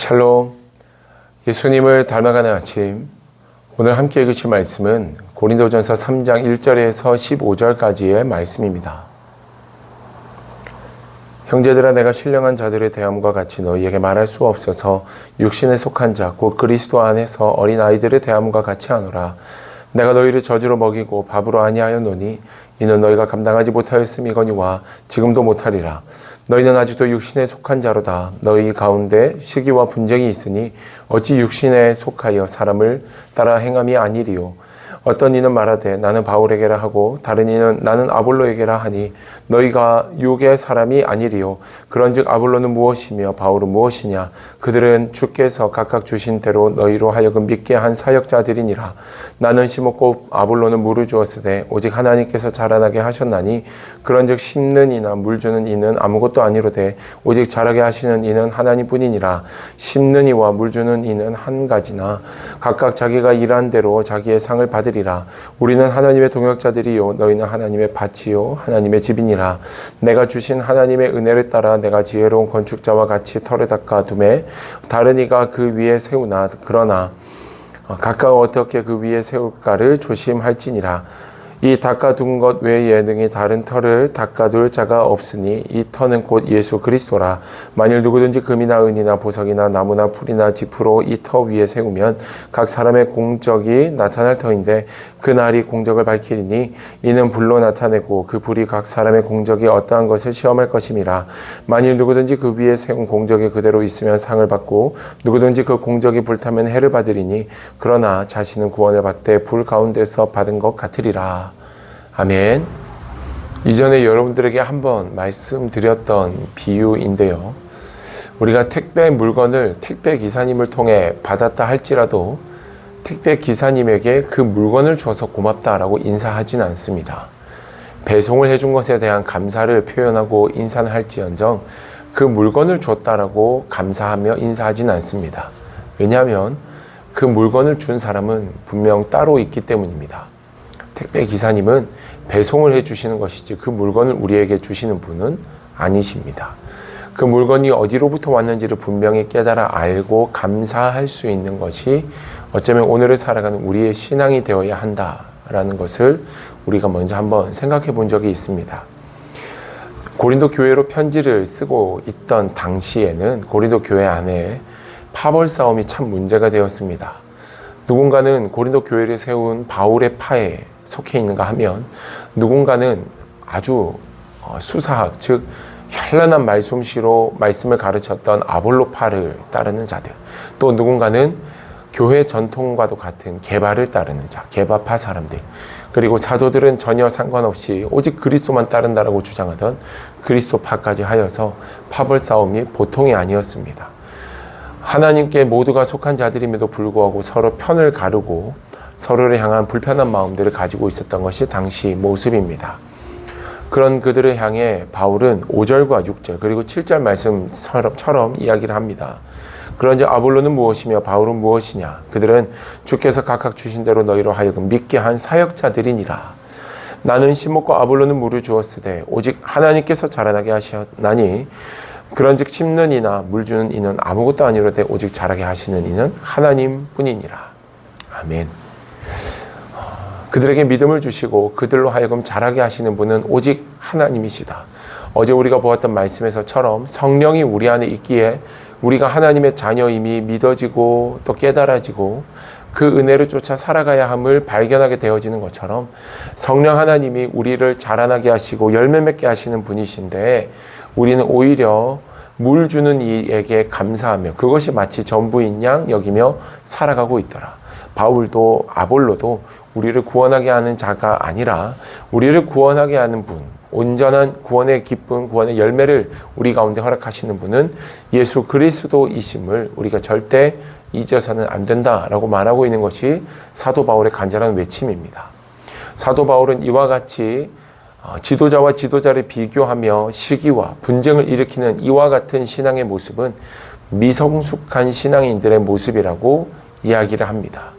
샬롬, 예수님을 닮아가는 아침. 오늘 함께 읽으실 말씀은 고린도전서 3장 1절에서 15절까지의 말씀입니다. 형제들아, 내가 신령한 자들의 대함과 같이 너희에게 말할 수 없어서 육신에 속한 자 곧 그리스도 안에서 어린 아이들의 대함과 같이 하노라. 내가 너희를 저주로 먹이고 밥으로 아니하였노니 이는 너희가 감당하지 못하였음이거니와 지금도 못하리라. 너희는 아직도 육신에 속한 자로다. 너희 가운데 시기와 분쟁이 있으니 어찌 육신에 속하여 사람을 따라 행함이 아니리요. 어떤 이는 말하되 나는 바울에게라 하고 다른 이는 나는 아볼로에게라 하니 너희가 육의 사람이 아니리요. 그런즉 아볼로는 무엇이며 바울은 무엇이냐. 그들은 주께서 각각 주신 대로 너희로 하여금 믿게 한 사역자들이니라. 나는 심었고 아볼로는 물을 주었으되 오직 하나님께서 자라나게 하셨나니 그런즉 심는 이나 물 주는 이는 아무것도 아니로되 오직 자라게 하시는 이는 하나님뿐이니라. 심는 이와 물 주는 이는 한 가지나 각각 자기가 일한 대로 자기의 상을 받으리라. 우리는 하나님의 동역자들이요 너희는 하나님의 밭이요 하나님의 집이니라. 내가 주신 하나님의 은혜를 따라 내가 지혜로운 건축자와 같이 털을 닦아 두매 다른 이가 그 위에 세우나 그러나 각각 어떻게 그 위에 세울까를 조심할지니라. 이 닦아둔 것 외에 능히 다른 터를 닦아둘 자가 없으니 이 터는 곧 예수 그리스도라. 만일 누구든지 금이나 은이나 보석이나 나무나 풀이나 지푸로 이 터 위에 세우면 각 사람의 공적이 나타날 터인데 그날이 공적을 밝히리니 이는 불로 나타내고 그 불이 각 사람의 공적이 어떠한 것을 시험할 것임이라. 만일 누구든지 그 위에 세운 공적이 그대로 있으면 상을 받고 누구든지 그 공적이 불타면 해를 받으리니 그러나 자신은 구원을 받되 불 가운데서 받은 것 같으리라. 아멘. 이전에 여러분들에게 한번 말씀드렸던 비유인데요. 우리가 택배 물건을 택배 기사님을 통해 받았다 할지라도 택배 기사님에게 그 물건을 줘서 고맙다라고 인사하진 않습니다. 배송을 해준 것에 대한 감사를 표현하고 인사는 할지언정 그 물건을 줬다라고 감사하며 인사하진 않습니다. 왜냐하면 그 물건을 준 사람은 분명 따로 있기 때문입니다. 택배 기사님은 배송을 해주시는 것이지 그 물건을 우리에게 주시는 분은 아니십니다. 그 물건이 어디로부터 왔는지를 분명히 깨달아 알고 감사할 수 있는 것이 어쩌면 오늘을 살아가는 우리의 신앙이 되어야 한다라는 것을 우리가 먼저 한번 생각해 본 적이 있습니다. 고린도 교회로 편지를 쓰고 있던 당시에는 고린도 교회 안에 파벌 싸움이 참 문제가 되었습니다. 누군가는 고린도 교회를 세운 바울의 파에 속해 있는가 하면 누군가는 아주 수사학, 즉 현란한 말솜씨로 말씀을 가르쳤던 아볼로파를 따르는 자들, 또 누군가는 교회 전통과도 같은 개바를 따르는 자, 개바파 사람들, 그리고 사도들은 전혀 상관없이 오직 그리스도만 따른다라고 주장하던 그리스도파까지 하여서 파벌 싸움이 보통이 아니었습니다. 하나님께 모두가 속한 자들임에도 불구하고 서로 편을 가르고 서로를 향한 불편한 마음들을 가지고 있었던 것이 당시 모습입니다. 그런 그들을 향해 바울은 5절과 6절 그리고 7절 말씀처럼 이야기를 합니다. 그런즉 아볼로는 무엇이며 바울은 무엇이냐. 그들은 주께서 각각 주신 대로 너희로 하여금 믿게 한 사역자들이니라. 나는 심었고 아볼로는 물을 주었으되 오직 하나님께서 자라나게 하셨나니 그런즉 심는 이나 물 주는 이는 아무것도 아니로되 오직 자라게 하시는 이는 하나님뿐이니라. 아멘. 그들에게 믿음을 주시고 그들로 하여금 자라게 하시는 분은 오직 하나님이시다. 어제 우리가 보았던 말씀에서처럼 성령이 우리 안에 있기에 우리가 하나님의 자녀임이 믿어지고 또 깨달아지고 그 은혜를 쫓아 살아가야 함을 발견하게 되어지는 것처럼 성령 하나님이 우리를 자라나게 하시고 열매 맺게 하시는 분이신데 우리는 오히려 물 주는 이에게 감사하며 그것이 마치 전부인 양 여기며 살아가고 있더라. 바울도 아볼로도 우리를 구원하게 하는 자가 아니라 우리를 구원하게 하는 분, 온전한 구원의 기쁨, 구원의 열매를 우리 가운데 허락하시는 분은 예수 그리스도이심을 우리가 절대 잊어서는 안 된다라고 말하고 있는 것이 사도 바울의 간절한 외침입니다. 사도 바울은 이와 같이 지도자와 지도자를 비교하며 시기와 분쟁을 일으키는 이와 같은 신앙의 모습은 미성숙한 신앙인들의 모습이라고 이야기를 합니다.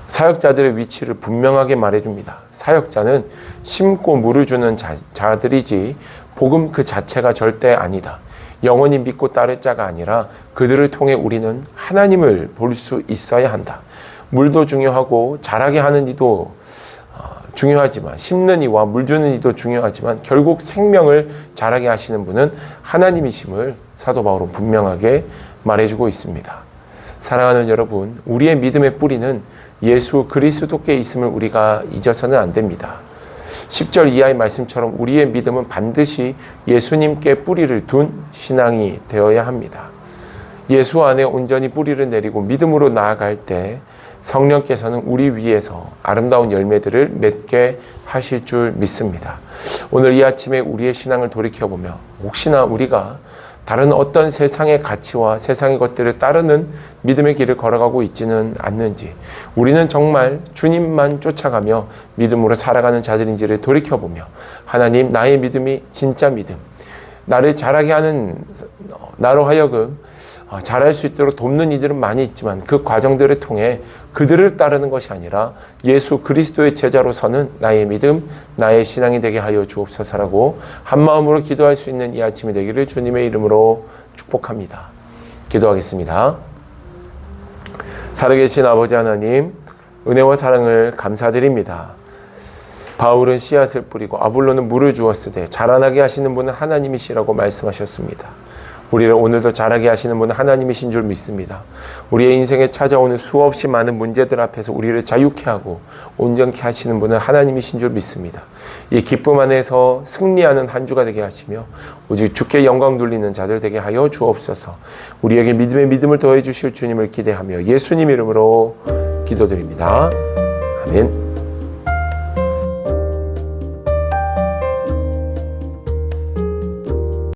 사역자들의 위치를 분명하게 말해줍니다. 사역자는 심고 물을 주는 자들이지 복음 그 자체가 절대 아니다. 영원히 믿고 따를 자가 아니라 그들을 통해 우리는 하나님을 볼 수 있어야 한다. 물도 중요하고 자라게 하는 이도 중요하지만, 심는 이와 물 주는 이도 중요하지만 결국 생명을 자라게 하시는 분은 하나님이심을 사도 바울은 분명하게 말해주고 있습니다. 사랑하는 여러분, 우리의 믿음의 뿌리는 예수 그리스도께 있음을 우리가 잊어서는 안 됩니다. 10절 이하의 말씀처럼 우리의 믿음은 반드시 예수님께 뿌리를 둔 신앙이 되어야 합니다. 예수 안에 온전히 뿌리를 내리고 믿음으로 나아갈 때 성령께서는 우리 위에서 아름다운 열매들을 맺게 하실 줄 믿습니다. 오늘 이 아침에 우리의 신앙을 돌이켜보며 혹시나 우리가 다른 어떤 세상의 가치와 세상의 것들을 따르는 믿음의 길을 걸어가고 있지는 않는지, 우리는 정말 주님만 쫓아가며 믿음으로 살아가는 자들인지를 돌이켜보며 하나님, 나의 믿음이 진짜 믿음, 나를 자라게 하는, 나로 하여금 잘할 수 있도록 돕는 이들은 많이 있지만 그 과정들을 통해 그들을 따르는 것이 아니라 예수 그리스도의 제자로서는 나의 믿음, 나의 신앙이 되게 하여 주옵소서라고 한마음으로 기도할 수 있는 이 아침이 되기를 주님의 이름으로 축복합니다. 기도하겠습니다. 살아계신 아버지 하나님, 은혜와 사랑을 감사드립니다. 바울은 씨앗을 뿌리고 아볼로는 물을 주었으되 자라나게 하시는 분은 하나님이시라고 말씀하셨습니다. 우리를 오늘도 자라게 하시는 분은 하나님이신 줄 믿습니다. 우리의 인생에 찾아오는 수없이 많은 문제들 앞에서 우리를 자유케 하고 온전케 하시는 분은 하나님이신 줄 믿습니다. 이 기쁨 안에서 승리하는 한 주가 되게 하시며 오직 주께 영광 돌리는 자들 되게 하여 주옵소서. 우리에게 믿음의 믿음을 더해 주실 주님을 기대하며 예수님 이름으로 기도드립니다. 아멘.